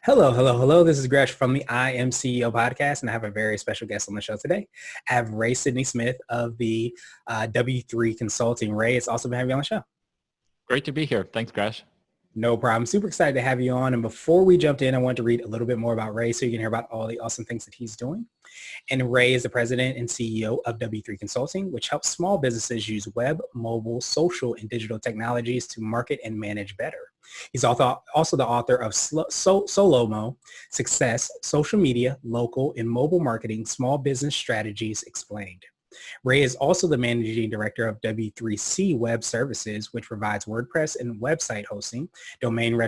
Hello, hello, hello. This is Gresh from the I Am CEO podcast, and I have a very special guest on the show today. I have Ray Sidney-Smith of the W3 Consulting. Ray, it's awesome to have you on the show. Great to be here. Thanks, Gresh. No problem. Super excited to have you on. And before we jumped in, I wanted to read a little bit more about Ray so you can hear about all the awesome things that he's doing. And Ray is the president and CEO of W3 Consulting, which helps small businesses use web, mobile, social, and digital technologies to market and manage better. He's also the author of Solomo, Success, Social Media, Local, and Mobile Marketing, Small Business Strategies Explained. Ray is also the managing director of W3C Web Services, which provides WordPress and website hosting, domain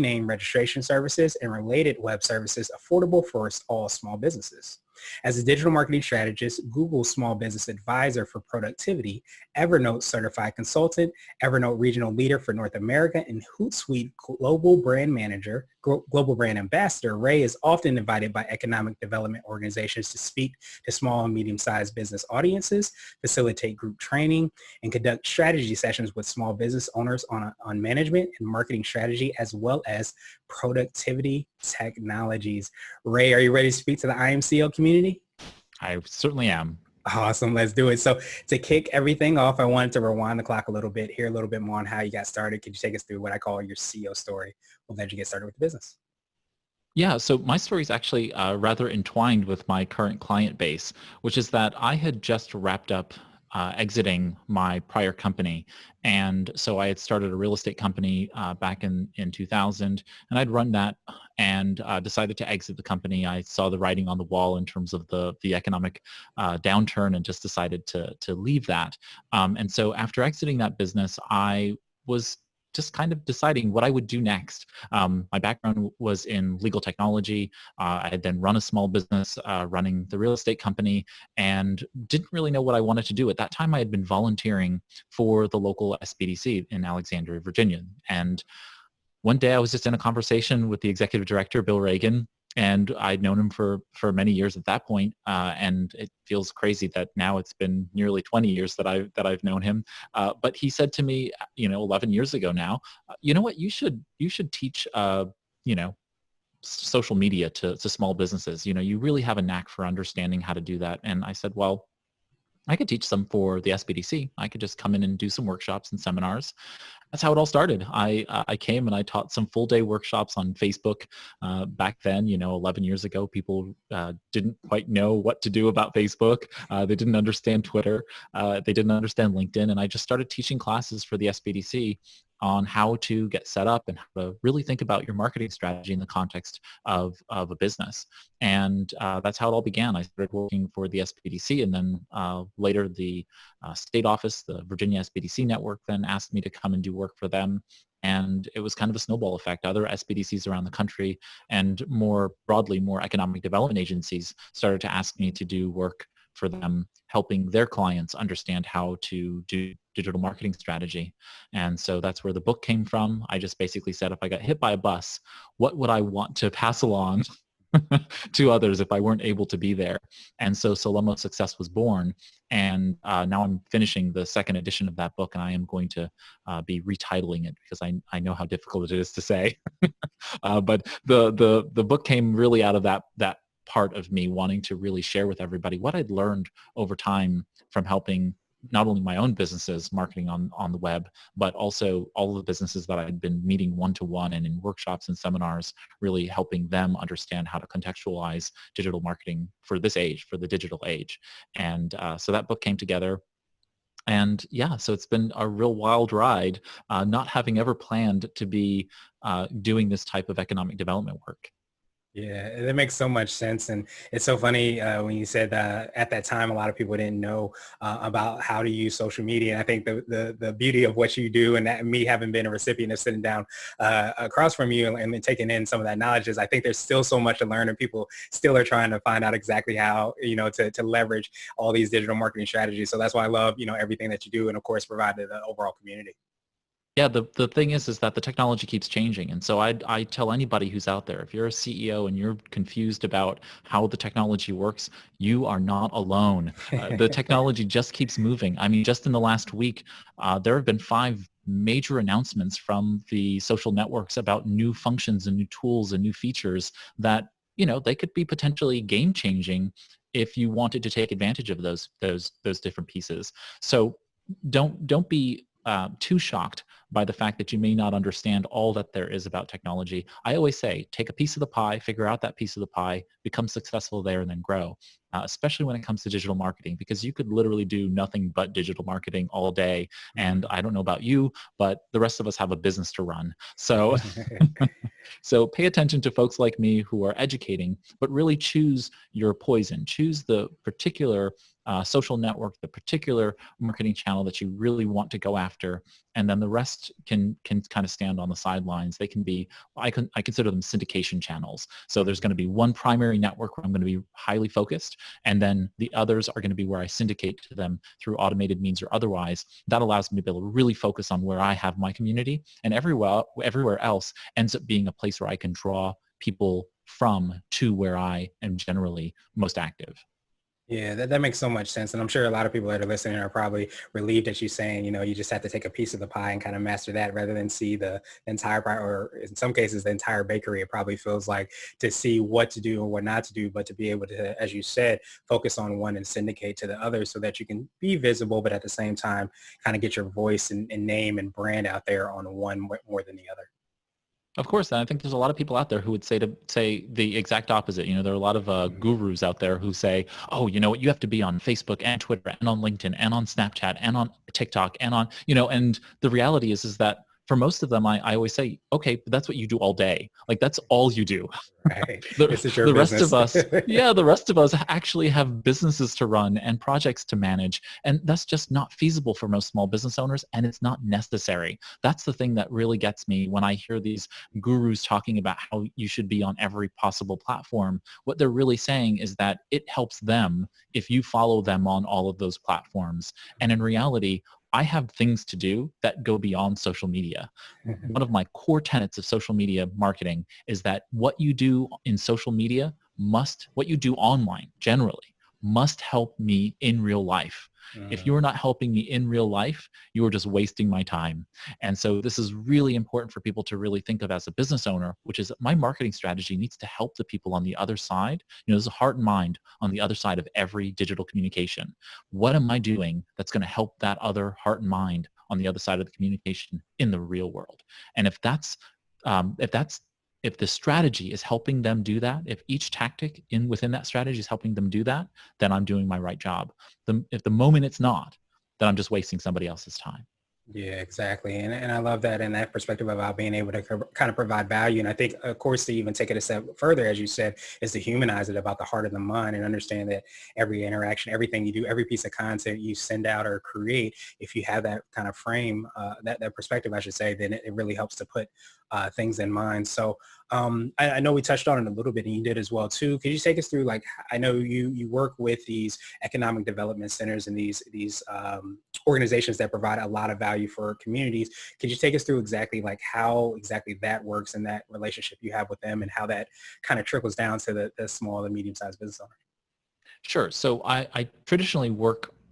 name registration services, and related web services affordable for all small businesses. As a digital marketing strategist, Google Small Business Advisor for Productivity, Evernote Certified Consultant, Evernote Regional Leader for North America, and Hootsuite Global Brand Manager, Global Brand Ambassador, Ray is often invited by economic development organizations to speak to small and medium-sized business audiences, facilitate group training, and conduct strategy sessions with small business owners on management and marketing strategy, as well as productivity technologies. Ray, are you ready to speak to the IMCO community? I certainly am. Awesome. Let's do it. So to kick everything off, I wanted to rewind the clock a little bit, hear a little bit more on how you got started. Could you take us through what I call your CEO story? What led you get started with the business? Yeah, so my story is actually rather entwined with my current client base, which is that I had just wrapped up exiting my prior company. And so I had started a real estate company back in 2000, and I'd run that and decided to exit the company. I saw the writing on the wall in terms of the economic downturn and just decided to leave that. And so after exiting that business, I was just kind of deciding what I would do next. My background was in legal technology. I had then run a small business running the real estate company and didn't really know what I wanted to do. At that time, I had been volunteering for the local SBDC in Alexandria, Virginia. And one day I was just in a conversation with the executive director, Bill Reagan, and I'd known him for many years at that point, and it feels crazy that now it's been nearly 20 years that I've known him. But he said to me, 11 years ago now, you know what, you should teach, social media to small businesses. You really have a knack for understanding how to do that. And I said, well, I could teach them for the SBDC. I could just come in and do some workshops and seminars. That's how it all started. I came and I taught some full day workshops on Facebook. Back then, 11 years ago, people didn't quite know what to do about Facebook. They didn't understand Twitter. They didn't understand LinkedIn. And I just started teaching classes for the SBDC on how to get set up and how to really think about your marketing strategy in the context of a business. And that's how it all began. I started working for the SBDC, and then later the state office, the Virginia SBDC network, then asked me to come and do work for them. And it was kind of a snowball effect. Other SBDCs around the country and more broadly, more economic development agencies started to ask me to do work for them, helping their clients understand how to do digital marketing strategy. And so that's where the book came from. I just basically said, if I got hit by a bus, what would I want to pass along to others if I weren't able to be there? And so Solomo Success was born. And now I'm finishing the second edition of that book, and I am going to be retitling it because I know how difficult it is to say. But the book came really out of that part of me wanting to really share with everybody what I'd learned over time from helping not only my own businesses marketing on the web, but also all of the businesses that I'd been meeting one-to-one and in workshops and seminars, really helping them understand how to contextualize digital marketing for this age, for the digital age. And so that book came together. And yeah, so it's been a real wild ride, not having ever planned to be doing this type of economic development work. Yeah, that makes so much sense. And it's so funny when you said at that time, a lot of people didn't know about how to use social media. And I think the beauty of what you do, and that me having been a recipient of sitting down across from you and then taking in some of that knowledge, is I think there's still so much to learn, and people still are trying to find out exactly how, to leverage all these digital marketing strategies. So that's why I love, everything that you do, and of course, provide to the overall community. Yeah, the thing is that the technology keeps changing. And so I tell anybody who's out there, if you're a CEO and you're confused about how the technology works, you are not alone. The technology just keeps moving. I mean, just in the last week, there have been 5 major announcements from the social networks about new functions and new tools and new features that, they could be potentially game changing if you wanted to take advantage of those different pieces. So don't be too shocked by the fact that you may not understand all that there is about technology. I always say, take a piece of the pie, figure out that piece of the pie, become successful there, and then grow, especially when it comes to digital marketing, because you could literally do nothing but digital marketing all day. And I don't know about you, but the rest of us have a business to run. So, so pay attention to folks like me who are educating, but really choose your poison. Choose the particular social network, the particular marketing channel that you really want to go after, and then the rest can kind of stand on the sidelines. They can be, I consider them syndication channels. So there's going to be one primary network where I'm going to be highly focused, and then the others are going to be where I syndicate to them through automated means or otherwise. That allows me to be able to really focus on where I have my community, and everywhere else ends up being a place where I can draw people from to where I am generally most active. Yeah, that makes so much sense. And I'm sure a lot of people that are listening are probably relieved that you're saying, you just have to take a piece of the pie and kind of master that rather than see the entire pie, or in some cases, the entire bakery. It probably feels like to see what to do and what not to do, but to be able to, as you said, focus on one and syndicate to the other so that you can be visible, but at the same time, kind of get your voice and name and brand out there on one more than the other. Of course, and I think there's a lot of people out there who would say the exact opposite. There are a lot of gurus out there who say, oh, you know what, you have to be on Facebook and Twitter and on LinkedIn and on Snapchat and on TikTok and on, and the reality is that for most of them, I always say, okay, but that's what you do all day. Like, that's all you do. Right. This is your rest business. of us, the rest of us actually have businesses to run and projects to manage. And that's just not feasible for most small business owners, and it's not necessary. That's the thing that really gets me when I hear these gurus talking about how you should be on every possible platform. What they're really saying is that it helps them if you follow them on all of those platforms. And in reality, I have things to do that go beyond social media. One of my core tenets of social media marketing is that what you do in social media what you do online generally must help me in real life. If you are not helping me in real life, you are just wasting my time. And so this is really important for people to really think of as a business owner, which is my marketing strategy needs to help the people on the other side. There's a heart and mind on the other side of every digital communication. What am I doing that's going to help that other heart and mind on the other side of the communication in the real world? And if the strategy is helping them do that, if each tactic within that strategy is helping them do that, then I'm doing my right job. If the moment it's not, then I'm just wasting somebody else's time. Yeah, exactly. And I love that in that perspective about being able to kind of provide value. And I think, of course, to even take it a step further, as you said, is to humanize it about the heart of the mind and understand that every interaction, everything you do, every piece of content you send out or create, if you have that kind of frame, that perspective, I should say, then it really helps to put things in mind. So I know we touched on it a little bit and you did as well too. Could you take us through, like, I know you work with these economic development centers and these organizations that provide a lot of value for communities. Could you take us through exactly like how exactly that works and that relationship you have with them and how that kind of trickles down to the small and medium-sized business owner? Sure. So I traditionally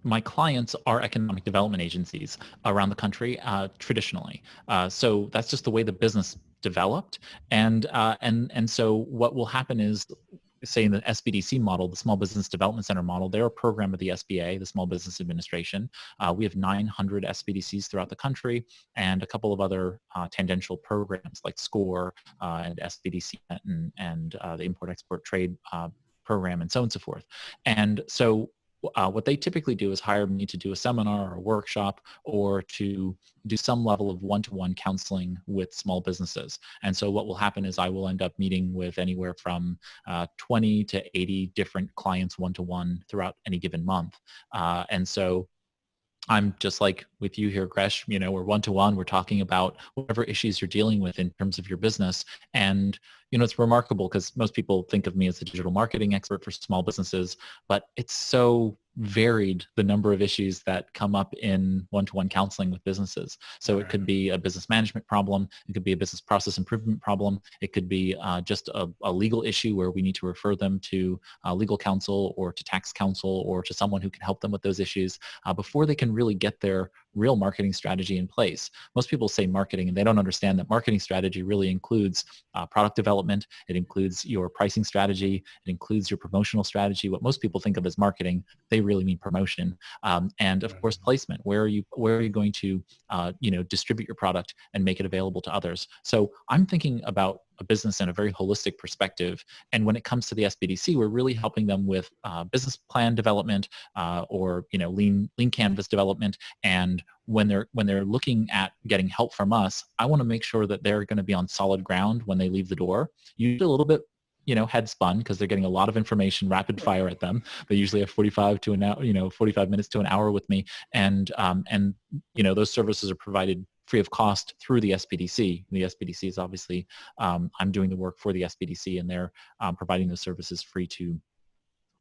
my clients are economic development agencies around the country, traditionally. So that's just the way the business developed. And so what will happen is, say in the SBDC model, the Small Business Development Center model, they're a program of the SBA, the Small Business Administration. We have 900 SBDCs throughout the country and a couple of other tangential programs like SCORE and SBDC and the Import-Export Trade program and so on and so forth. And so what they typically do is hire me to do a seminar or a workshop or to do some level of one-to-one counseling with small businesses. And so what will happen is I will end up meeting with anywhere from 20 to 80 different clients one-to-one throughout any given month. And so I'm just like with you here, Gresh, we're one-to-one, we're talking about whatever issues you're dealing with in terms of your business. And, it's remarkable because most people think of me as a digital marketing expert for small businesses, but it's so varied, the number of issues that come up in one-to-one counseling with businesses. So it could be a business management problem. It could be a business process improvement problem. It could be just a legal issue where we need to refer them to legal counsel or to tax counsel or to someone who can help them with those issues before they can really get their real marketing strategy in place. Most people say marketing and they don't understand that marketing strategy really includes product development. It includes your pricing strategy. It includes your promotional strategy. What most people think of as marketing, they really mean promotion. And of course, placement. Where are you going to distribute your product and make it available to others? So I'm thinking about a business in a very holistic perspective. And when it comes to the SBDC, we're really helping them with business plan development or lean canvas development. And when they're looking at getting help from us, I want to make sure that they're going to be on solid ground when they leave the door. Usually a little bit head spun because they're getting a lot of information rapid fire at them. They usually have 45 minutes to an hour with me. And those services are provided free of cost through the SBDC. The SBDC is obviously, I'm doing the work for the SBDC, and they're providing those services free to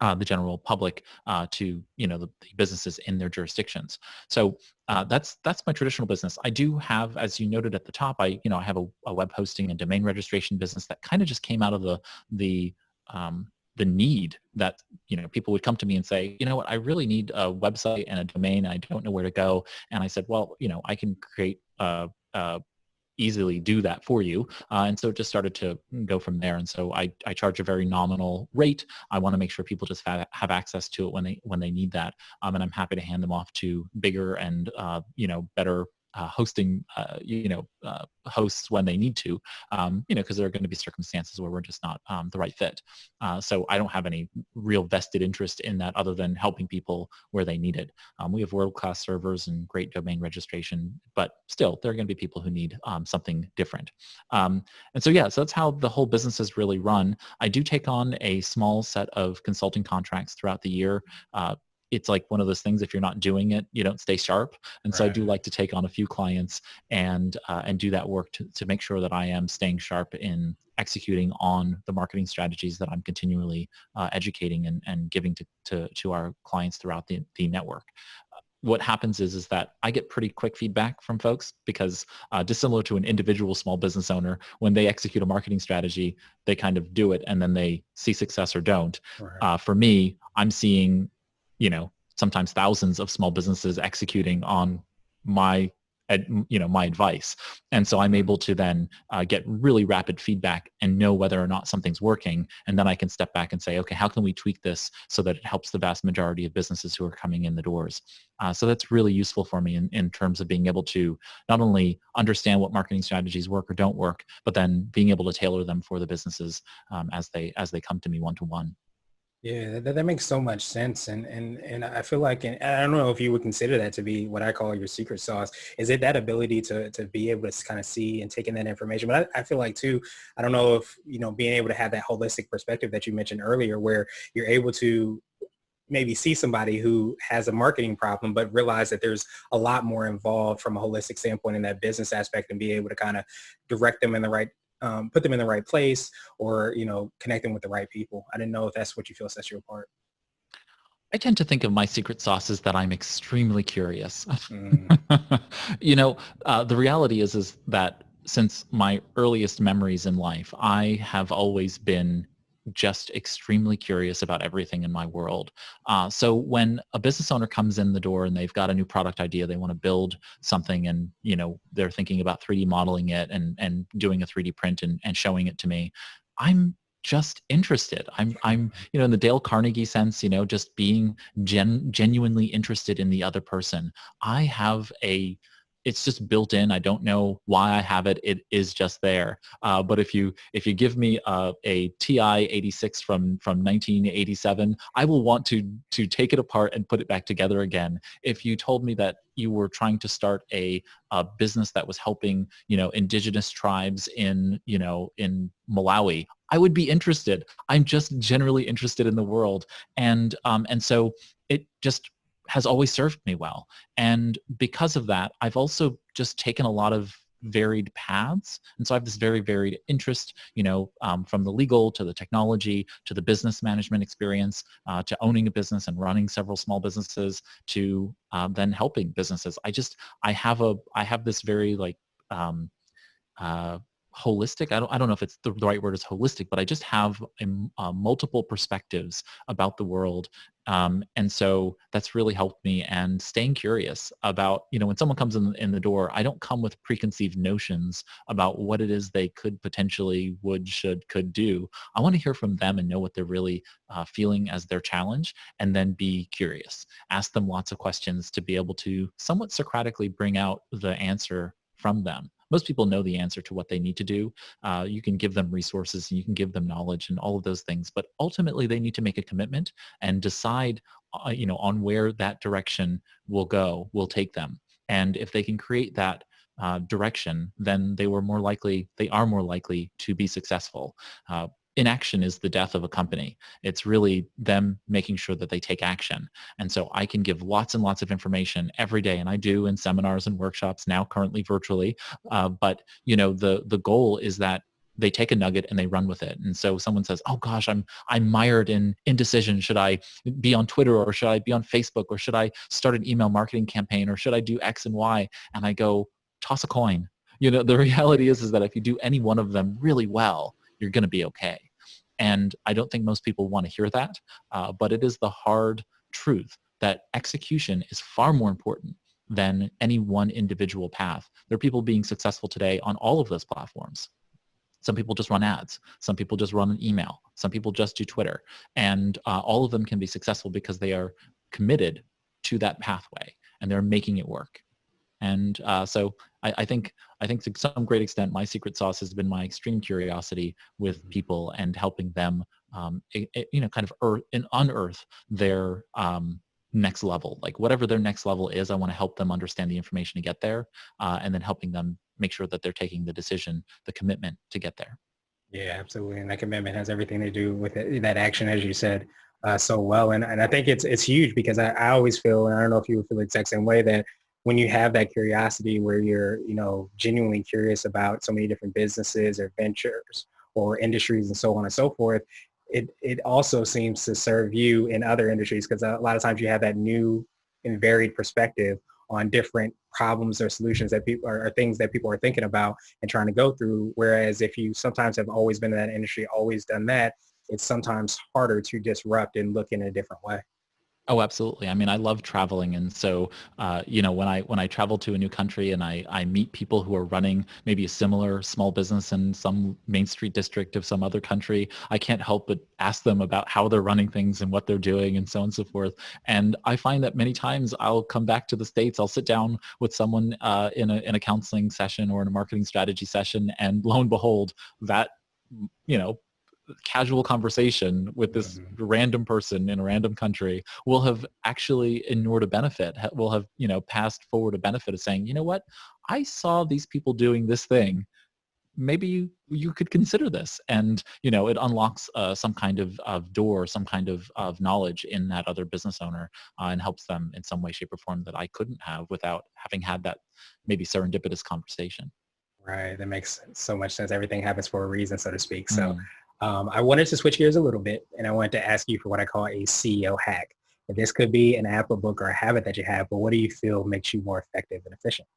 the general public, to the businesses in their jurisdictions. So that's my traditional business. I do have, as you noted at the top, I have a web hosting and domain registration business that kind of just came out of the need that people would come to me and say, you know what, I really need a website and a domain. I don't know where to go. And I said, well, I can create easily do that for you. And so it just started to go from there. And so I charge a very nominal rate. I want to make sure people just have access to it when they need that. And I'm happy to hand them off to bigger and better hosting hosts when they need to, because there are going to be circumstances where we're just not the right fit. So I don't have any real vested interest in that other than helping people where they need it. We have world-class servers and great domain registration, but still there are going to be people who need something different. And so that's how the whole business is really run. I do take on a small set of consulting contracts throughout the year. It's like one of those things, if you're not doing it, you don't stay sharp. And so I do like to take on a few clients and do that work to make sure that I am staying sharp in executing on the marketing strategies that I'm continually educating and giving to our clients throughout the network. What happens is that I get pretty quick feedback from folks because dissimilar to an individual small business owner, when they execute a marketing strategy, they kind of do it and then they see success or don't. Right. For me, I'm seeing sometimes thousands of small businesses executing on my advice. And so I'm able to then get really rapid feedback and know whether or not something's working. And then I can step back and say, okay, how can we tweak this so that it helps the vast majority of businesses who are coming in the doors? So that's really useful for me in terms of being able to not only understand what marketing strategies work or don't work, but then being able to tailor them for the businesses as they come to me one-to-one. Yeah, that makes so much sense. And I feel like, and I don't know if you would consider that to be what I call your secret sauce. Is it that ability to be able to kind of see and take in that information? But I feel like too, I don't know if, being able to have that holistic perspective that you mentioned earlier, where you're able to maybe see somebody who has a marketing problem, but realize that there's a lot more involved from a holistic standpoint in that business aspect, and be able to kind of direct them in the right, put them in the right place, or, connect them with the right people. I didn't know if that's what you feel sets you apart. I tend to think of my secret sauce as that I'm extremely curious. Mm, The reality is that since my earliest memories in life, I have always been just extremely curious about everything in my world. So when a business owner comes in the door and they've got a new product idea, they want to build something, and they're thinking about 3D modeling it and doing a 3D print and showing it to me, I'm just interested. I'm in the Dale Carnegie sense, just being genuinely interested in the other person. It's just built in. I don't know why I have it. It is just there. But if you give me a TI 86 from 1987, I will want to take it apart and put it back together again. If you told me that you were trying to start a business that was helping indigenous tribes in Malawi, I would be interested. I'm just generally interested in the world, and so it just has always served me well. And because of that, I've also just taken a lot of varied paths. And so I have this very varied interest, from the legal to the technology to the business management experience, to owning a business and running several small businesses, to then helping businesses. I have this very holistic. I don't know if it's the right word is holistic, but I just have multiple perspectives about the world. And so that's really helped me, and staying curious about, when someone comes in the door, I don't come with preconceived notions about what it is they could potentially would, should, could do. I want to hear from them and know what they're really feeling as their challenge, and then be curious. Ask them lots of questions to be able to somewhat Socratically bring out the answer from them. Most people know the answer to what they need to do. You can give them resources and you can give them knowledge and all of those things, but ultimately they need to make a commitment and decide, on where that direction will take them. And if they can create that direction, then they are more likely to be successful. Inaction is the death of a company. It's really them making sure that they take action. And so I can give lots and lots of information every day, and I do in seminars and workshops now, currently virtually. But the goal is that they take a nugget and they run with it. And so someone says, "Oh gosh, I'm mired in indecision. Should I be on Twitter, or should I be on Facebook, or should I start an email marketing campaign, or should I do X and Y?" And I go, toss a coin. The reality is that if you do any one of them really well, you're going to be okay. And I don't think most people want to hear that, but it is the hard truth that execution is far more important than any one individual path. There are people being successful today on all of those platforms. Some people just run ads. Some people just run an email. Some people just do Twitter. And all of them can be successful because they are committed to that pathway and they're making it work. And so I think to some great extent, my secret sauce has been my extreme curiosity with people and helping them, kind of unearth their next level. Like whatever their next level is, I want to help them understand the information to get there, and then helping them make sure that they're taking the decision, the commitment to get there. Yeah, absolutely. And that commitment has everything to do with it, that action, as you said, so well. And I think it's huge because I always feel, and I don't know if you feel the exact same way, that when you have that curiosity where you're, genuinely curious about so many different businesses or ventures or industries and so on and so forth, it also seems to serve you in other industries, because a lot of times you have that new and varied perspective on different problems or solutions that people or things that people are thinking about and trying to go through. Whereas if you sometimes have always been in that industry, always done that, it's sometimes harder to disrupt and look in a different way. Oh, absolutely. I mean, I love traveling. And so, when I travel to a new country and I meet people who are running maybe a similar small business in some main street district of some other country, I can't help but ask them about how they're running things and what they're doing and so on and so forth. And I find that many times I'll come back to the States, I'll sit down with someone in a counseling session or in a marketing strategy session, and lo and behold, that, casual conversation with this random person in a random country will have actually inured a benefit, will have, passed forward a benefit of saying, you know what, I saw these people doing this thing. Maybe you could consider this. And, it unlocks some kind of door, some kind of knowledge in that other business owner, and helps them in some way, shape, or form that I couldn't have without having had that maybe serendipitous conversation. Right. That makes so much sense. Everything happens for a reason, so to speak. So Mm. I wanted to switch gears a little bit, and I wanted to ask you for what I call a CEO hack. And this could be an app, a book, or a habit that you have, but what do you feel makes you more effective and efficient?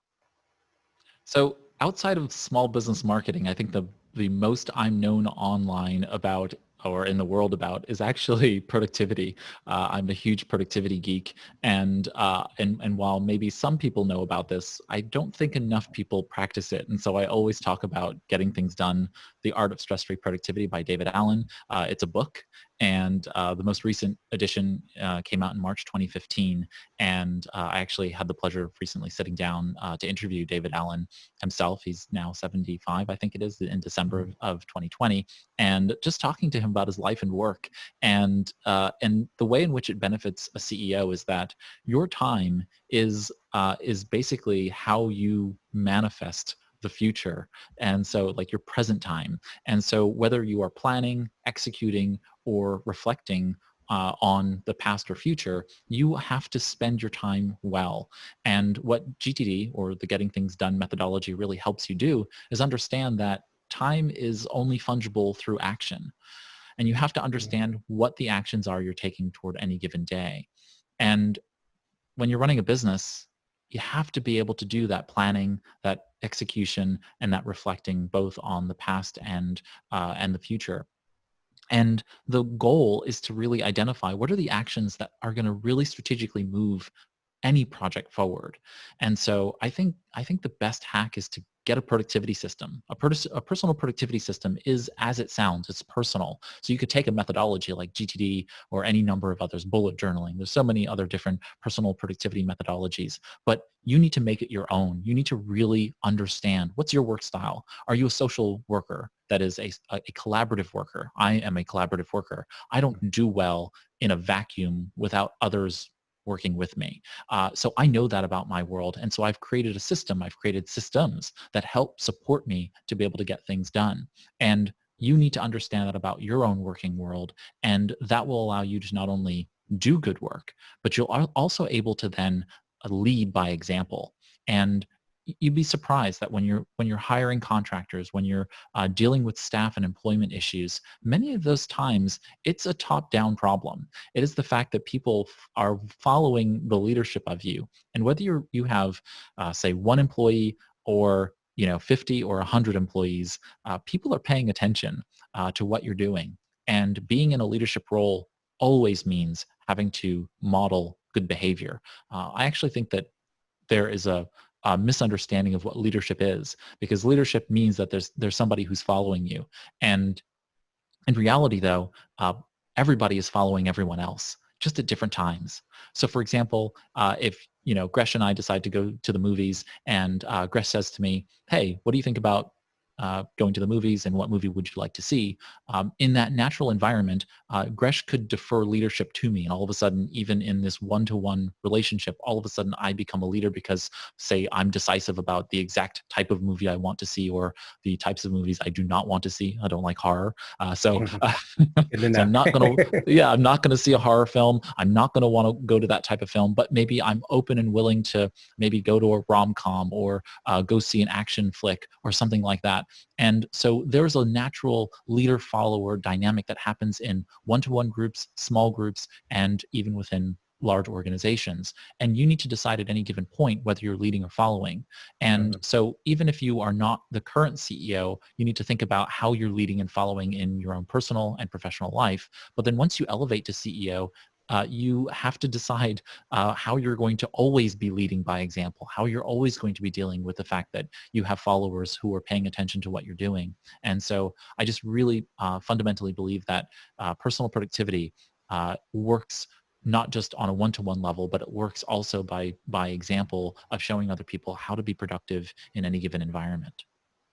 So outside of small business marketing, I think the most I'm known online about, or in the world about, is actually productivity. I'm a huge productivity geek, and while maybe some people know about this, I don't think enough people practice it. And so I always talk about getting things done. The Art of Stress-Free Productivity by David Allen. It's a book, and the most recent edition came out in March 2015. And I actually had the pleasure of recently sitting down to interview David Allen himself. He's now 75, I think it is, in December of 2020, and just talking to him about his life and work, and the way in which it benefits a CEO is that your time is basically how you manifest the future. And so like your present time. And so whether you are planning, executing, or reflecting on the past or future, you have to spend your time well. And what GTD, or the Getting Things Done methodology, really helps you do is understand that time is only fungible through action. And you have to understand what the actions are you're taking toward any given day. And when you're running a business, you have to be able to do that planning, that execution, and that reflecting both on the past and the future. And the goal is to really identify what are the actions that are going to really strategically move any project forward. And so I think the best hack is to get a productivity system. A personal productivity system is as it sounds. It's personal. So you could take a methodology like GTD or any number of others, bullet journaling. There's so many other different personal productivity methodologies, but you need to make it your own. You need to really understand what's your work style. Are you a social worker that is a collaborative worker? I am a collaborative worker. I don't do well in a vacuum without others working with me. So I know that about my world. And so I've created a system. I've created systems that help support me to be able to get things done. And you need to understand that about your own working world. And that will allow you to not only do good work, but you'll also able to then lead by example. And you'd be surprised that when you're hiring contractors, when you're dealing with staff and employment issues, many of those times it's a top-down problem. It is the fact that people are following the leadership of you, and whether you have say one employee or 50 or 100 employees, people are paying attention to what you're doing. And being in a leadership role always means having to model good behavior. I actually think that there is a misunderstanding of what leadership is, because leadership means that there's somebody who's following you. And in reality, though, everybody is following everyone else, just at different times. So, for example, if Gresh and I decide to go to the movies, and Gresh says to me, "Hey, what do you think about going to the movies, and what movie would you like to see?" In that natural environment, Gresh could defer leadership to me, and all of a sudden, even in this one-to-one relationship, all of a sudden I become a leader because, say, I'm decisive about the exact type of movie I want to see, or the types of movies I do not want to see. I don't like horror, so Good to so know. I'm not gonna see a horror film. I'm not gonna want to go to that type of film, but maybe I'm open and willing to maybe go to a rom-com, or go see an action flick or something like that. And so there's a natural leader-follower dynamic that happens in one-to-one groups, small groups, and even within large organizations. And you need to decide at any given point whether you're leading or following. And Mhm. so even if you are not the current CEO, you need to think about how you're leading and following in your own personal and professional life. But then once you elevate to CEO, you have to decide how you're going to always be leading by example, how you're always going to be dealing with the fact that you have followers who are paying attention to what you're doing. And so I just really fundamentally believe that personal productivity works not just on a one-to-one level, but it works also by example of showing other people how to be productive in any given environment.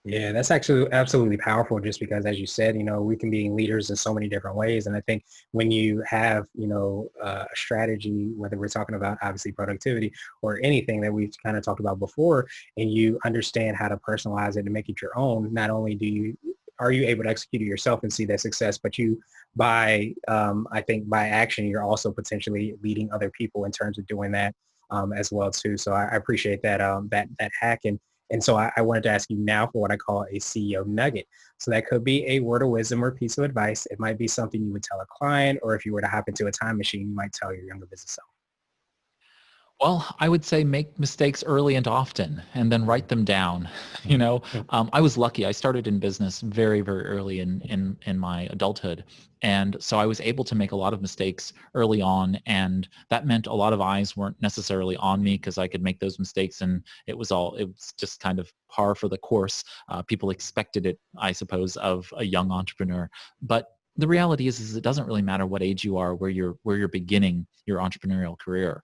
Yeah, that's actually absolutely powerful just because, as you said, we can be leaders in so many different ways. And I think when you have, a strategy, whether we're talking about obviously productivity or anything that we've kind of talked about before, and you understand how to personalize it and make it your own, not only are you able to execute it yourself and see that success, but I think by action, you're also potentially leading other people in terms of doing that as well too. So I appreciate that hack. And so I wanted to ask you now for what I call a CEO nugget. So that could be a word of wisdom or piece of advice. It might be something you would tell a client, or if you were to hop into a time machine, you might tell your younger business self. Well, I would say make mistakes early and often, and then write them down. You know, Mhm. I was lucky. I started in business very, very early in my adulthood, and so I was able to make a lot of mistakes early on, and that meant a lot of eyes weren't necessarily on me because I could make those mistakes, and it was just kind of par for the course. People expected it, I suppose, of a young entrepreneur, but the reality is it doesn't really matter what age you are, where you're beginning your entrepreneurial career.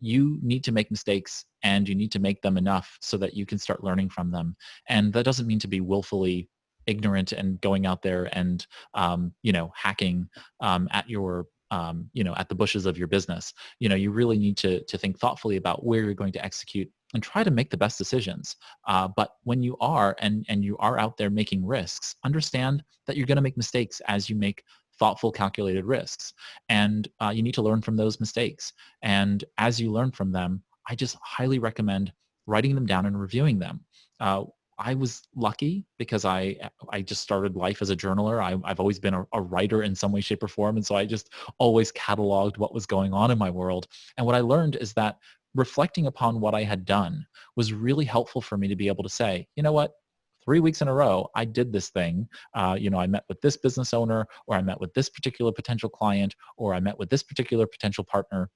You need to make mistakes, and you need to make them enough so that you can start learning from them. And that doesn't mean to be willfully ignorant and going out there and hacking at your at the bushes of your business. You really need to think thoughtfully about where you're going to execute and try to make the best decisions. But when you are and you are out there making risks, understand that you're going to make mistakes as you make thoughtful, calculated risks. And you need to learn from those mistakes. And as you learn from them, I just highly recommend writing them down and reviewing them. Uh, I was lucky because I just started life as a journaler. I've always been a writer in some way, shape, or form. And so I just always cataloged what was going on in my world. And what I learned is that reflecting upon what I had done was really helpful for me to be able to say, you know what, 3 weeks in a row, I did this thing. I met with this business owner, or I met with this particular potential client, or I met with this particular potential partner.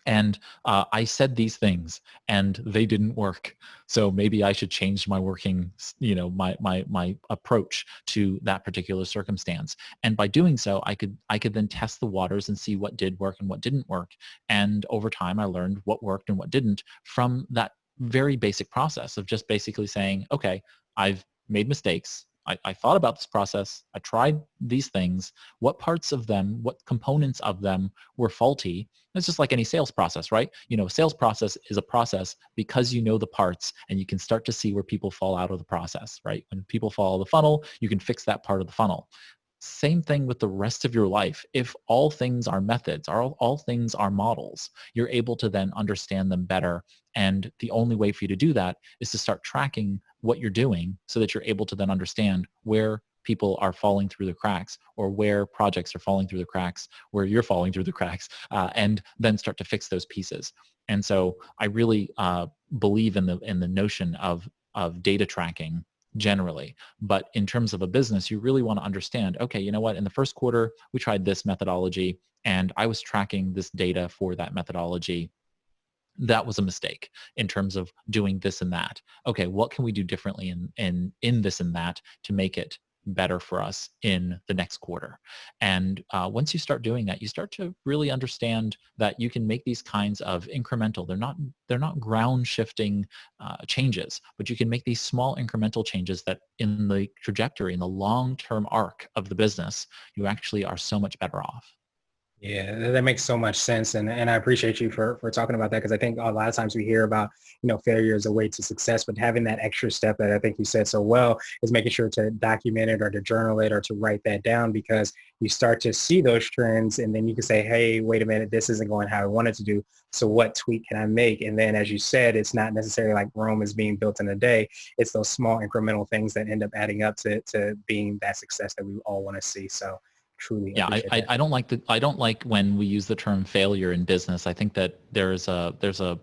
And I said these things and they didn't work. So maybe I should change my working, my approach to that particular circumstance. And by doing so, I could then test the waters and see what did work and what didn't work. And over time, I learned what worked and what didn't from that very basic process of just basically saying, okay, I've made mistakes. I thought about this process. I tried these things. What parts of them, what components of them were faulty? It's just like any sales process, right? Sales process is a process because you know the parts and you can start to see where people fall out of the process, right? When people fall out of the funnel, you can fix that part of the funnel. Same thing with the rest of your life. If all things are methods, all things are models, you're able to then understand them better. And the only way for you to do that is to start tracking what you're doing so that you're able to then understand where people are falling through the cracks, or where projects are falling through the cracks, where you're falling through the cracks, and then start to fix those pieces. And so I really believe in the notion of data tracking generally. But in terms of a business, you really want to understand, okay, you know what, in the first quarter, we tried this methodology and I was tracking this data for that methodology. That was a mistake in terms of doing this and that. Okay, what can we do differently in this and that to make it better for us in the next quarter? And once you start doing that, you start to really understand that you can make these kinds of incremental. They're not ground shifting changes, but you can make these small incremental changes that in the trajectory, in the long-term arc of the business, you actually are so much better off. Yeah, that makes so much sense. And I appreciate you for talking about that, because I think a lot of times we hear about, failure as a way to success, but having that extra step that I think you said so well is making sure to document it or to journal it or to write that down, because you start to see those trends and then you can say, hey, wait a minute, this isn't going how I wanted to do. So what tweak can I make? And then, as you said, it's not necessarily like Rome is being built in a day. It's those small incremental things that end up adding up to being that success that we all want to see. So truly Yeah, appreciate that. I don't like when we use the term failure in business. I think that there's a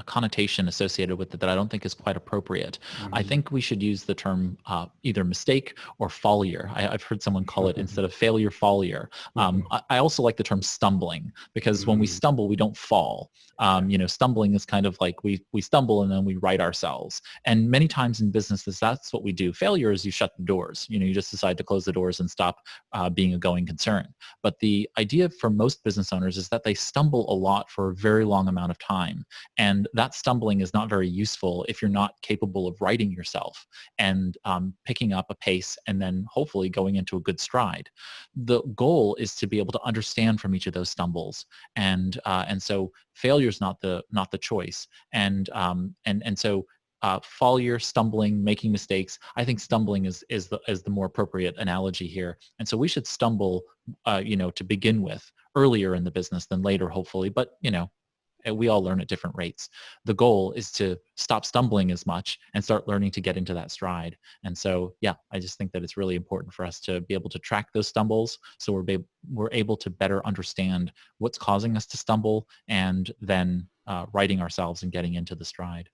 connotation associated with it that I don't think is quite appropriate. I Mhm. think we should use the term either mistake or failure. I've heard someone call it, instead of failure, failure. Mhm. I also like the term stumbling, because when we Mhm. stumble, we don't fall. Stumbling is kind of like we stumble and then we right ourselves. And many times in businesses, that's what we do. Failure is you shut the doors. You just decide to close the doors and stop being a going concern. But the idea for most business owners is that they stumble a lot for a very long amount of time. And that stumbling is not very useful if you're not capable of righting yourself and picking up a pace and then hopefully going into a good stride. The goal is to be able to understand from each of those stumbles. And so failure is not the choice. And so failure, stumbling, making mistakes. I think stumbling is the more appropriate analogy here. And so we should stumble, to begin with, earlier in the business than later, hopefully. But we all learn at different rates. The goal is to stop stumbling as much and start learning to get into that stride. And so, yeah, I just think that it's really important for us to be able to track those stumbles, so we're able to better understand what's causing us to stumble, and then righting ourselves and getting into the stride.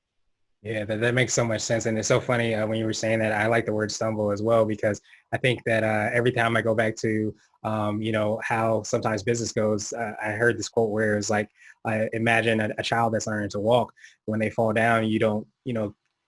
Yeah, that makes so much sense. And it's so funny when you were saying that. I like the word stumble as well, because I think that every time I go back to, how sometimes business goes, I heard this quote where it's like, imagine a child that's learning to walk. When they fall down, you don't,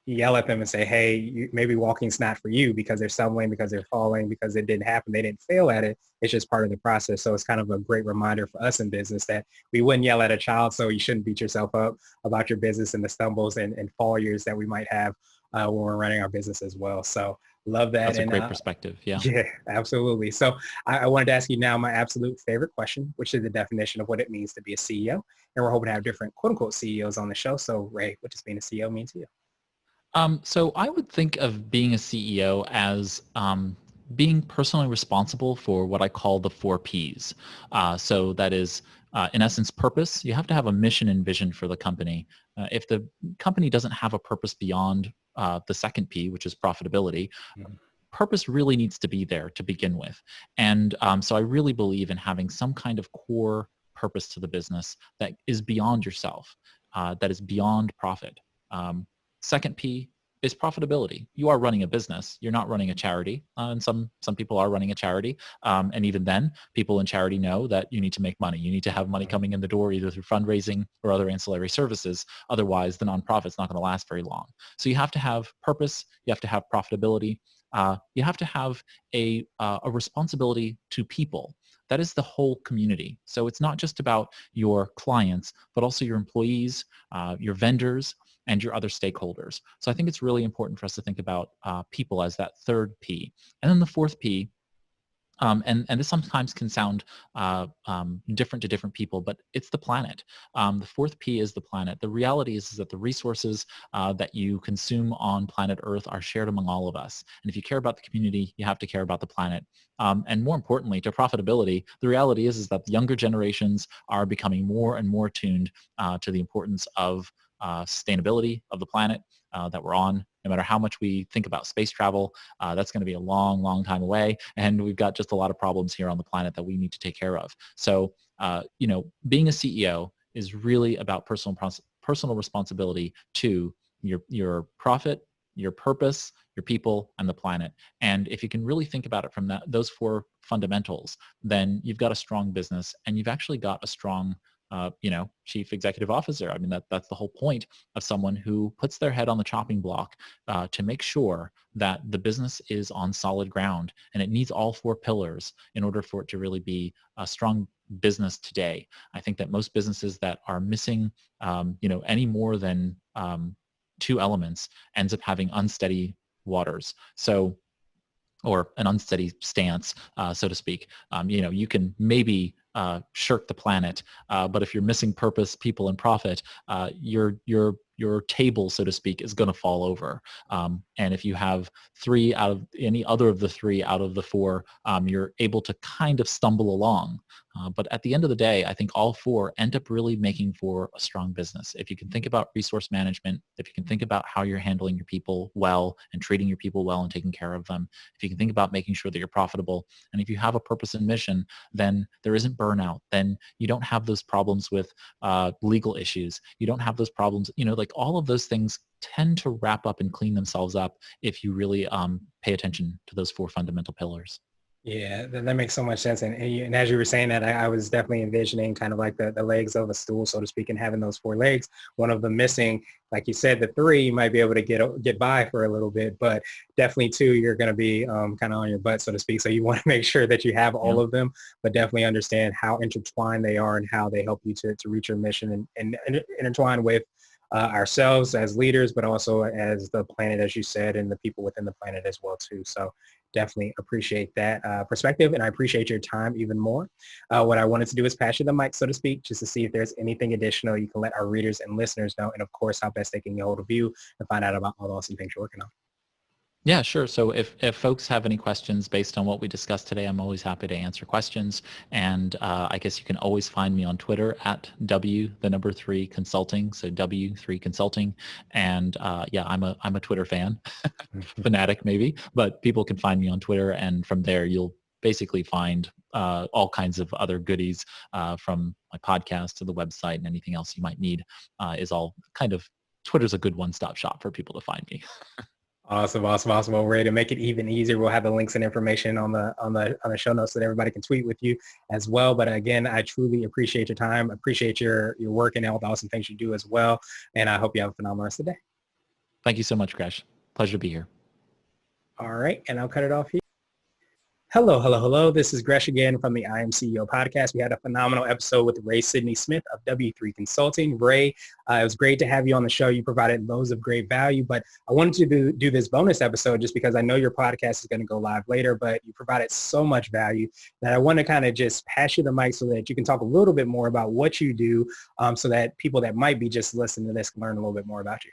yell at them and say, hey, maybe walking's not for you, because they're stumbling, because they're falling, because it didn't happen. They didn't fail at it. It's just part of the process. So it's kind of a great reminder for us in business that we wouldn't yell at a child. So you shouldn't beat yourself up about your business and the stumbles and failures that we might have when we're running our business as well. So love that. That's a And great perspective. Yeah. yeah, absolutely. So I wanted to ask you now my absolute favorite question, which is the definition of what it means to be a CEO. And we're hoping to have different quote unquote CEOs on the show. So Ray, what does being a CEO mean to you? So I would think of being a CEO as being personally responsible for what I call the 4 Ps. So that is, in essence, purpose. You have to have a mission and vision for the company. If the company doesn't have a purpose beyond the second P, which is profitability, Mhm. purpose really needs to be there to begin with. And so I really believe in having some kind of core purpose to the business that is beyond yourself. that is beyond profit. Second P is profitability. You are running a business. You're not running a charity. And some people are running a charity. And even then, people in charity know that you need to make money. You need to have money coming in the door either through fundraising or other ancillary services. Otherwise, the nonprofit's not going to last very long. So you have to have purpose. You have to have profitability. You have to have a responsibility to people. That is the whole community. So it's not just about your clients, but also your employees, your vendors, and your other stakeholders. So I think it's really important for us to think about people as that third P. And then the fourth P, and this sometimes can sound different to different people, but it's the planet. The fourth P is the planet. The reality is that the resources that you consume on planet Earth are shared among all of us. And if you care about the community, you have to care about the planet. And more importantly, to profitability, the reality is that the younger generations are becoming more and more tuned to the importance of sustainability of the planet that we're on. No matter how much we think about space travel, that's going to be a long, long time away. And we've got just a lot of problems here on the planet that we need to take care of. So, being a CEO is really about personal responsibility to your profit, your purpose, your people, and the planet. And if you can really think about it from those four fundamentals, then you've got a strong business and you've actually got a strong chief executive officer. I mean, that's the whole point of someone who puts their head on the chopping block to make sure that the business is on solid ground, and it needs all four pillars in order for it to really be a strong business today. I think that most businesses that are missing, any more than two elements ends up having unsteady waters. So, or an unsteady stance, so to speak. You can maybe shirk the planet, but if you're missing purpose, people, and profit, your table, so to speak, is going to fall over. And if you have three out of any other of the three out of the four, you're able to kind of stumble along. But at the end of the day, I think all four end up really making for a strong business. If you can think about resource management, if you can think about how you're handling your people well and treating your people well and taking care of them, if you can think about making sure that you're profitable, and if you have a purpose and mission, then there isn't burnout. Then you don't have those problems with legal issues. You don't have those problems, like all of those things tend to wrap up and clean themselves up if you really pay attention to those four fundamental pillars. Yeah, that makes so much sense. And as you were saying that, I was definitely envisioning kind of like the legs of a stool, so to speak, and having those four legs, one of them missing. Like you said, the three you might be able to get by for a little bit, but definitely two, you're going to be kind of on your butt, so to speak. So you want to make sure that you have all of them, but definitely understand how intertwined they are and how they help you to reach your mission and intertwine with ourselves as leaders, but also as the planet, as you said, and the people within the planet as well too. So definitely appreciate that perspective, and I appreciate your time even more. What I wanted to do is pass you the mic, so to speak, just to see if there's anything additional you can let our readers and listeners know, and of course, how best they can get hold of you and find out about all the awesome things you're working on. Yeah, sure. So if folks have any questions based on what we discussed today, I'm always happy to answer questions. And I guess you can always find me on Twitter at W3 Consulting. So W3 Consulting. And I'm a Twitter fan, fanatic maybe, but people can find me on Twitter. And from there, you'll basically find all kinds of other goodies from my podcast to the website, and anything else you might need is all kind of, Twitter's a good one-stop shop for people to find me. Awesome. Well, ready to make it even easier. We'll have the links and information on the show notes so that everybody can tweet with you as well. But again, I truly appreciate your time. Appreciate your work and all the awesome things you do as well. And I hope you have a phenomenal rest of the day. Thank you so much, Gresh. Pleasure to be here. All right. And I'll cut it off here. Hello. This is Gresh again from the I Am CEO podcast. We had a phenomenal episode with Ray Sidney-Smith of W3 Consulting. Ray, it was great to have you on the show. You provided loads of great value, but I wanted to do this bonus episode just because I know your podcast is going to go live later, but you provided so much value that I want to kind of just pass you the mic so that you can talk a little bit more about what you do, so that people that might be just listening to this can learn a little bit more about you.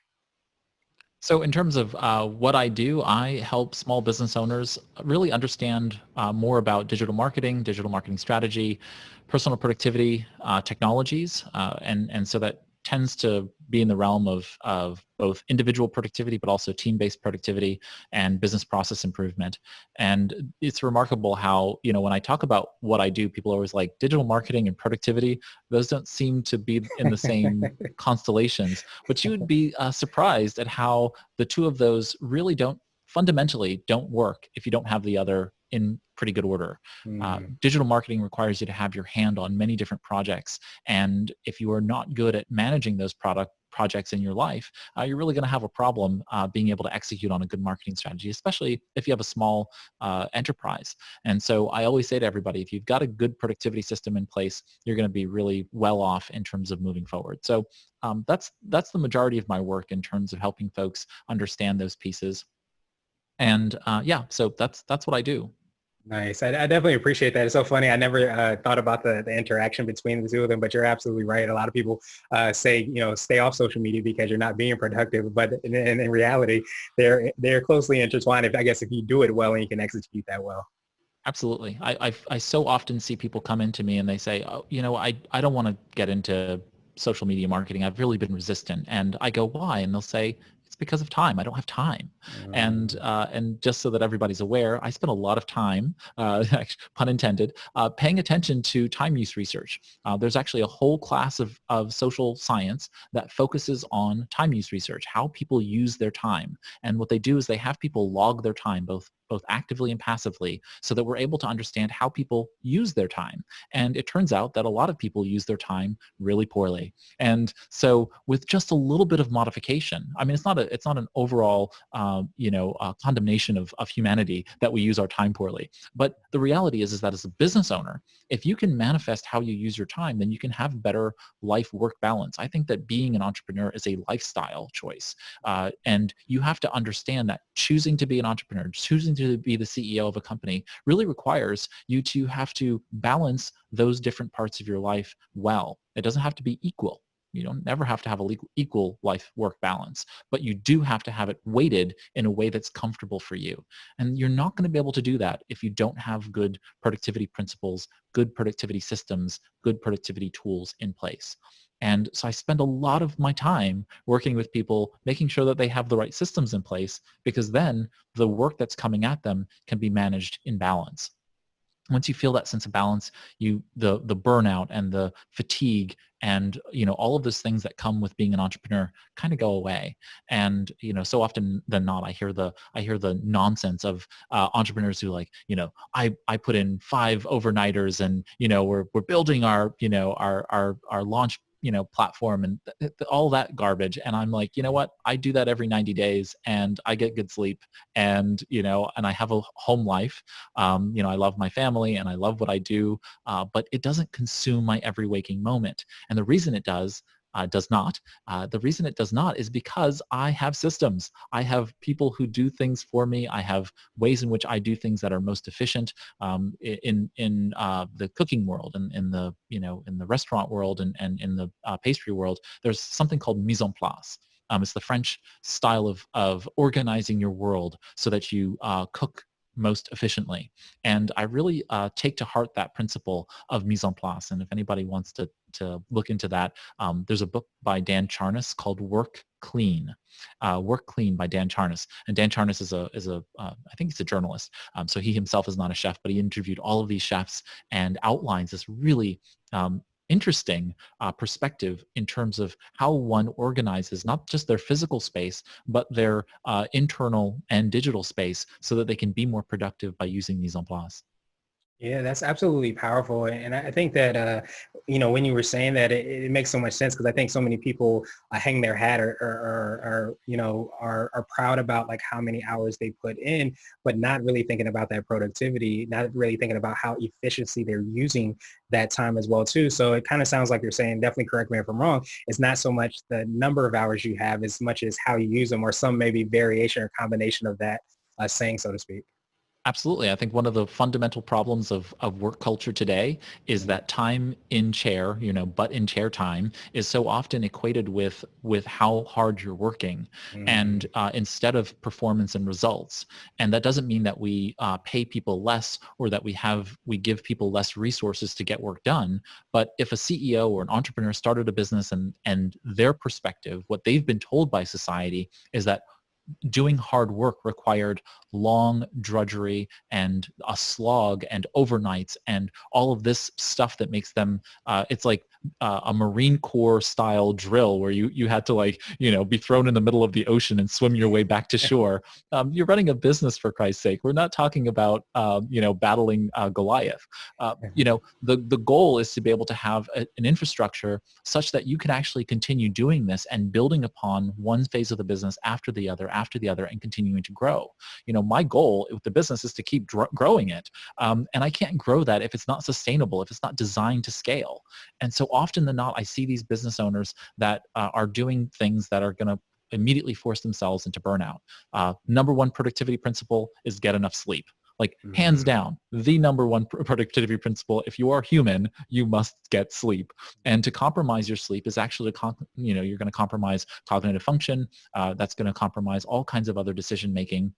So in terms of what I do, I help small business owners really understand more about digital marketing strategy, personal productivity technologies, and so that tends to be in the realm of both individual productivity, but also team-based productivity and business process improvement. And it's remarkable how, when I talk about what I do, people are always like, digital marketing and productivity, those don't seem to be in the same constellations. But you would be surprised at how the two of those really fundamentally don't work if you don't have the other in pretty good order. Digital marketing requires you to have your hand on many different projects. And if you are not good at managing those projects in your life, you're really going to have a problem being able to execute on a good marketing strategy, especially if you have a small enterprise. And so I always say to everybody, if you've got a good productivity system in place, you're going to be really well off in terms of moving forward. So that's the majority of my work in terms of helping folks understand those pieces. And so that's what I do. Nice. I definitely appreciate that. It's so funny. I never thought about the interaction between the two of them, but you're absolutely right. A lot of people say, stay off social media because you're not being productive. But in reality, they're closely intertwined. If you do it well and you can execute that well. Absolutely. I so often see people come into me and they say, oh, I don't want to get into social media marketing. I've really been resistant. And I go, why? And they'll say, it's because of time. I don't have time. And just so that everybody's aware, I spend a lot of time, pun intended, paying attention to time use research. There's actually a whole class of social science that focuses on time use research, how people use their time. And what they do is they have people log their time, both actively and passively, so that we're able to understand how people use their time. And it turns out that a lot of people use their time really poorly. And so with just a little bit of modification, I mean, it's not an overall, condemnation of humanity that we use our time poorly. But the reality is that as a business owner, if you can manifest how you use your time, then you can have better life-work balance. I think that being an entrepreneur is a lifestyle choice. And you have to understand that choosing to be an entrepreneur, choosing to be the CEO of a company really requires you to have to balance those different parts of your life well. It doesn't have to be equal. You don't never have to have an equal life-work balance, but you do have to have it weighted in a way that's comfortable for you. And you're not going to be able to do that if you don't have good productivity principles, good productivity systems, good productivity tools in place. And so I spend a lot of my time working with people, making sure that they have the right systems in place, because then the work that's coming at them can be managed in balance. Once you feel that sense of balance, the burnout and the fatigue and all of those things that come with being an entrepreneur kind of go away. And so often than not, I hear the nonsense of entrepreneurs who I put in 5 overnighters and we're building our our launch platform and all that garbage. And I'm like, you know what? I do that every 90 days and I get good sleep and, and I have a home life. I love my family and I love what I do, but it doesn't consume my every waking moment. And the reason it does not. The reason it does not is because I have systems. I have people who do things for me. I have ways in which I do things that are most efficient in the cooking world and in the restaurant world and in the pastry world. There's something called mise en place. It's the French style of organizing your world so that you cook most efficiently. And I really take to heart that principle of mise en place. And if anybody wants to look into that, there's a book by Dan Charnes called Work Clean. Work Clean by Dan Charnes. And Dan Charnes is I think he's a journalist. So he himself is not a chef, but he interviewed all of these chefs and outlines this really interesting perspective in terms of how one organizes not just their physical space, but their internal and digital space so that they can be more productive by using mise en place. Yeah, that's absolutely powerful. And I think that, when you were saying that, it makes so much sense because I think so many people hang their hat or are proud about like how many hours they put in, but not really thinking about that productivity, not really thinking about how efficiently they're using that time as well too. So it kind of sounds like you're saying, definitely correct me if I'm wrong, it's not so much the number of hours you have as much as how you use them or some maybe variation or combination of that saying, so to speak. Absolutely. I think one of the fundamental problems of work culture today is Mhm. that time in chair, butt in chair time is so often equated with how hard you're working, and Mhm. instead of performance and results. And that doesn't mean that we pay people less or that we give people less resources to get work done. But if a CEO or an entrepreneur started a business and their perspective, what they've been told by society is that doing hard work required long drudgery and a slog and overnights and all of this stuff that makes them it's like a Marine Corps style drill where you had to be thrown in the middle of the ocean and swim your way back to shore. You're running a business, for Christ's sake. We're not talking about battling Goliath. The goal is to be able to have an infrastructure such that you can actually continue doing this and building upon one phase of the business after the other and continuing to grow. My goal with the business is to keep growing it. And I can't grow that if it's not sustainable, if it's not designed to scale. And so often than not, I see these business owners that are doing things that are going to immediately force themselves into burnout. Number one productivity principle is get enough sleep. Like hands Mhm. down, the number one productivity principle. If you are human, you must get sleep. And to compromise your sleep is actually, you're going to compromise cognitive function. That's going to compromise all kinds of other decision making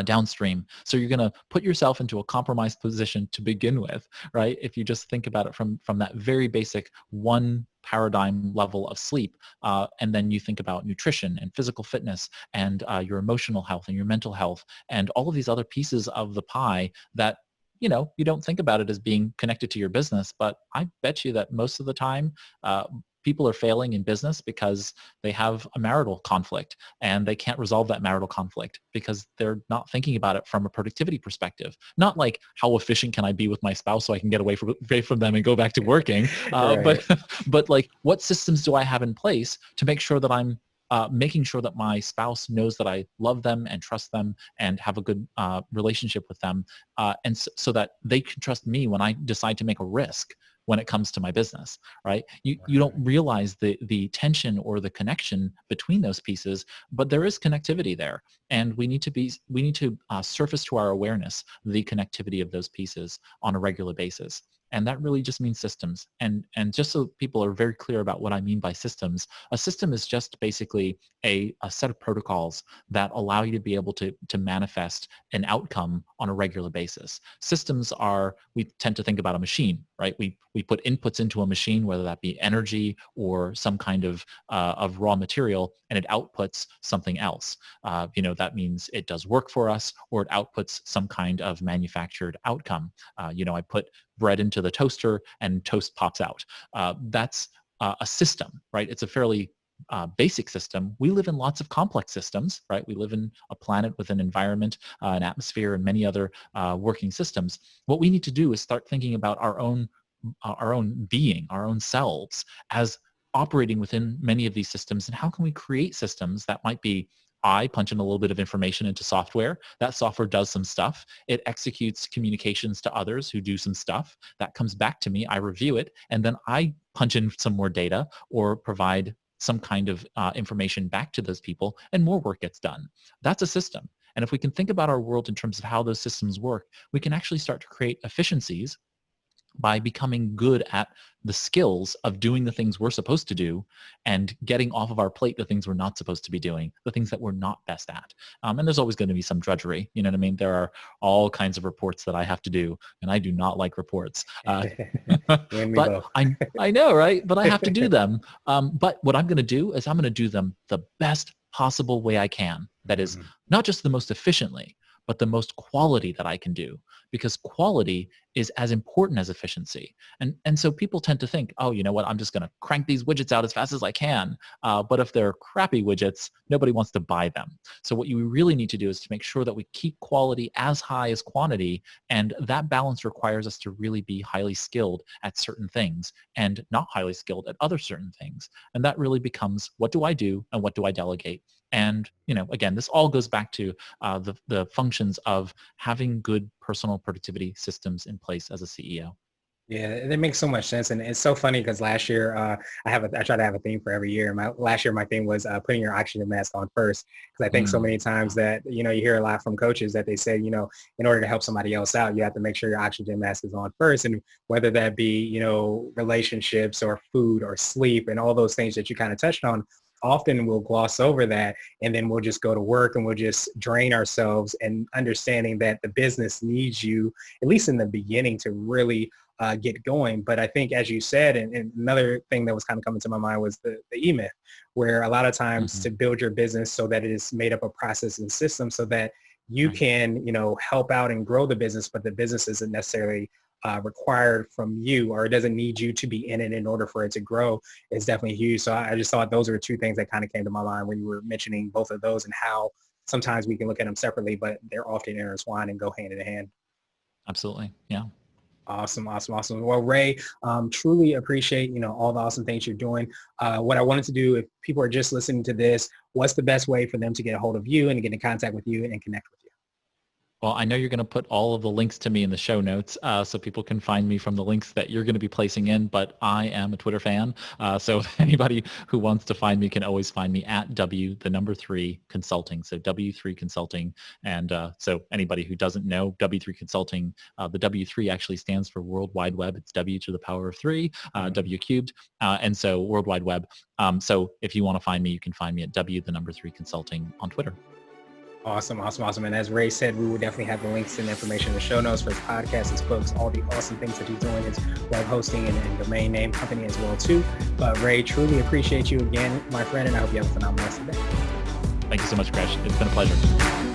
downstream. So you're going to put yourself into a compromised position to begin with, right? If you just think about it from that very basic one paradigm level of sleep, and then you think about nutrition and physical fitness and your emotional health and your mental health and all of these other pieces of the pie that you don't think about it as being connected to your business, but I bet you that most of the time people are failing in business because they have a marital conflict and they can't resolve that marital conflict because they're not thinking about it from a productivity perspective. Not like how efficient can I be with my spouse so I can get away from them and go back to working, Right. but like what systems do I have in place to make sure that I'm making sure that my spouse knows that I love them and trust them and have a good relationship with them, and so that they can trust me when I decide to make a risk when it comes to my business, right? You don't Right. realize the tension or the connection between those pieces, but there is connectivity there, and we need to surface to our awareness the connectivity of those pieces on a regular basis. And that really just means systems. And just so people are very clear about what I mean by systems, a system is just basically a set of protocols that allow you to be able to manifest an outcome on a regular basis. Systems are, we tend to think about a machine, right? We put inputs into a machine, whether that be energy or some kind of raw material, and it outputs something else. That means it does work for us or it outputs some kind of manufactured outcome. I put bread into the toaster and toast pops out. That's a system, right? It's a fairly basic system. We live in lots of complex systems, right? We live in a planet with an environment, an atmosphere, and many other working systems. What we need to do is start thinking about our own being, our own selves as operating within many of these systems, and how can we create systems that might be, I punch in a little bit of information into software. That software does some stuff. It executes communications to others who do some stuff. That comes back to me. I review it. And then I punch in some more data or provide some kind of information back to those people, and more work gets done. That's a system. And if we can think about our world in terms of how those systems work, we can actually start to create efficiencies by becoming good at the skills of doing the things we're supposed to do and getting off of our plate the things we're not supposed to be doing, the things that we're not best at. And there's always going to be some drudgery. You know what I mean? There are all kinds of reports that I have to do, and I do not like reports. You and me But both. I know, right? But I have to do them. But what I'm going to do is I'm going to do them the best possible way I can. That is Mhm. not just the most efficiently, but the most quality that I can do, because quality is as important as efficiency. And so people tend to think, oh, you know what, I'm just going to crank these widgets out as fast as I can. But if they're crappy widgets, nobody wants to buy them. So what you really need to do is to make sure that we keep quality as high as quantity. And that balance requires us to really be highly skilled at certain things and not highly skilled at other certain things. And that really becomes, what do I do and what do I delegate? And, again, this all goes back to the functions of having good personal productivity systems in place as a CEO. Yeah, that makes so much sense, and it's so funny because last year I try to have a theme for every year. Last year my theme was putting your oxygen mask on first, because I think so Mm, many times that you hear a lot from coaches that they say in order to help somebody else out you have to make sure your oxygen mask is on first, and whether that be relationships or food or sleep and all those things that you kind of touched on. Often we'll gloss over that and then we'll just go to work and we'll just drain ourselves, and understanding that the business needs you at least in the beginning to really get going. But I think, as you said, and another thing that was kind of coming to my mind was the E-myth, where a lot of times mhm. to build your business so that it is made up of process and systems so that you Right. can, help out and grow the business, but the business isn't necessarily required from you, or it doesn't need you to be in it in order for it to grow, is definitely huge. So I just thought those were two things that kind of came to my mind when you were mentioning both of those, and how sometimes we can look at them separately, but they're often intertwined and go hand in hand. Absolutely. Yeah. Awesome, awesome, awesome. Well, Ray, truly appreciate, all the awesome things you're doing. What I wanted to do, if people are just listening to this, what's the best way for them to get a hold of you and to get in contact with you and connect with you? Well, I know you're going to put all of the links to me in the show notes, so people can find me from the links that you're going to be placing in, but I am a Twitter fan. So anybody who wants to find me can always find me at W3 Consulting. So W3 Consulting. And so anybody who doesn't know W3 Consulting, the W3 actually stands for World Wide Web. It's W to the power of 3, W cubed. And so World Wide Web. So if you want to find me, you can find me at W3 Consulting on Twitter. Awesome, awesome, awesome. And as Ray said, we will definitely have the links and information in the show notes for his podcast, his books, all the awesome things that he's doing, his web hosting and domain name company as well too. But Ray, truly appreciate you again, my friend, and I hope you have a phenomenal rest of the day. Thank you so much, Crash. It's been a pleasure.